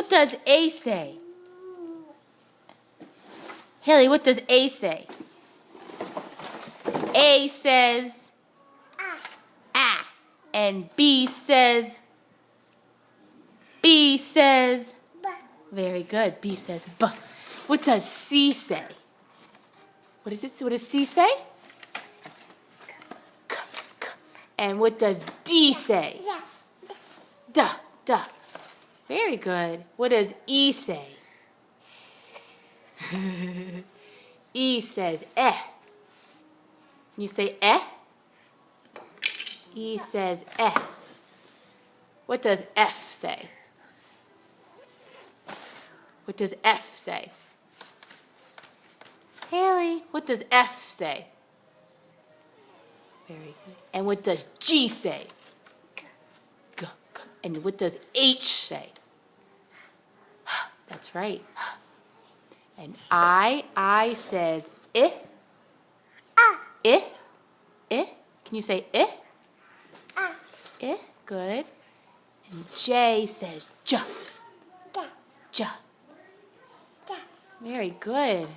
What does A say? Haley, what does A say? A says ah. And B says very good. B says b. What does C say? What is it? What does C say? K, k. And what does D say? Duh, duh. Very good. What does E say? E says eh. Can you say eh? E says eh. What does F say? What does F say? Haley, what does F say? Very good. And what does G say? G, g. And what does H say? That's right. And I says eh. Eh. Eh. Can you say eh? Eh. Good. And J says j. J. Very good.